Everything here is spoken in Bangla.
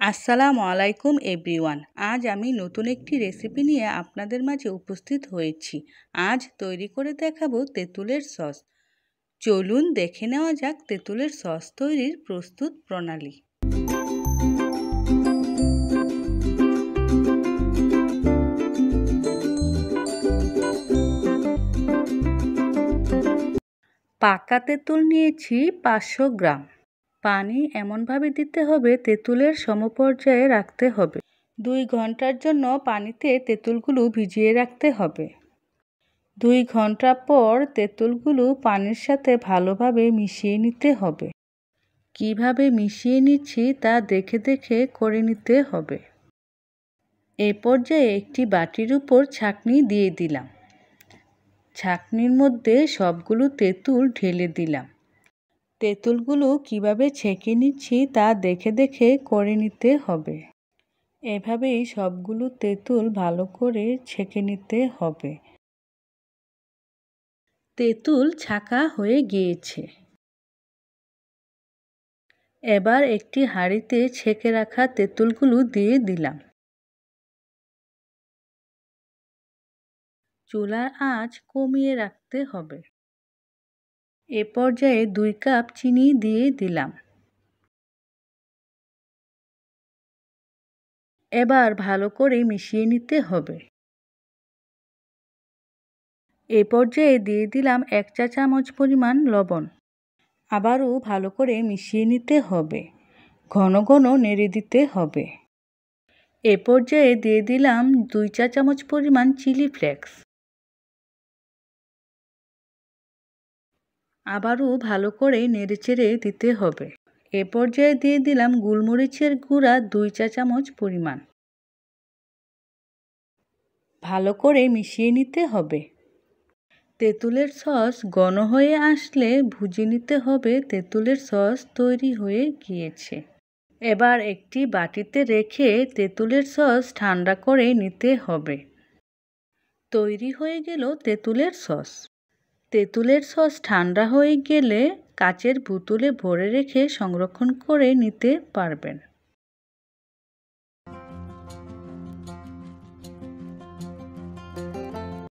আসসালামু আলাইকুম এভরিওয়ান। আজ আমি নতুন একটি রেসিপি নিয়ে আপনাদের মাঝে উপস্থিত হয়েছি। আজ তৈরি করে দেখাবো তেঁতুলের সস। চলুন দেখে নেওয়া যাক তেঁতুলের সস তৈরির প্রস্তুত প্রণালী। পাকা তেঁতুল নিয়েছি 500 গ্রাম। পানি এমনভাবে দিতে হবে তেঁতুলের সমপর্যায়ে রাখতে হবে। 2 ঘন্টার জন্য পানিতে তেঁতুলগুলো ভিজিয়ে রাখতে হবে। 2 ঘন্টা পর তেঁতুলগুলো পানির সাথে ভালোভাবে মিশিয়ে নিতে হবে। কিভাবে মিশিয়ে নিচ্ছি তা দেখে দেখে করে নিতে হবে। এই পর্যায়ে একটি বাটির উপর ছাঁকনি দিয়ে দিলাম। ছাঁকনির মধ্যে সবগুলো তেঁতুল ঢেলে দিলাম। তেঁতুলগুলো কিভাবে ছেঁকে নিচ্ছি তা দেখে দেখে করে নিতে হবে। এভাবেই সবগুলো তেঁতুল ভালো করে ছেঁকে নিতে হবে। তেঁতুল ছাঁকা হয়ে গিয়েছে। এবার একটি হাঁড়িতে ছেঁকে রাখা তেঁতুলগুলো দিয়ে দিলাম। চুলার আঁচ কমিয়ে রাখতে হবে। এ পর্যায়ে 2 কাপ চিনি দিয়ে দিলাম। এবার ভালো করে মিশিয়ে নিতে হবে। এ পর্যায়ে দিয়ে দিলাম 1 চা চামচ পরিমাণ লবণ। আবারও ভালো করে মিশিয়ে নিতে হবে। ঘন ঘন নেড়ে দিতে হবে। এ পর্যায়ে দিয়ে দিলাম 2 চা চামচ পরিমাণ চিলি ফ্লেক্স। আবারও ভালো করে নেড়েচেড়ে দিতে হবে। এ পর্যায়ে দিয়ে দিলাম গোলমরিচের গুঁড়া 2 চা চামচ পরিমাণ। ভালো করে মিশিয়ে নিতে হবে। তেঁতুলের সস ঘন হয়ে আসলে ভুজে নিতে হবে তেঁতুলের সস তৈরি হয়ে গিয়েছে। এবার একটি বাটিতে রেখে তেঁতুলের সস ঠান্ডা করে নিতে হবে। তৈরি হয়ে গেল তেঁতুলের সস। তেঁতুলের সস ঠান্ডা হয়ে গেলে কাচের বোতলে ভরে রেখে সংরক্ষণ করে নিতে পারবেন।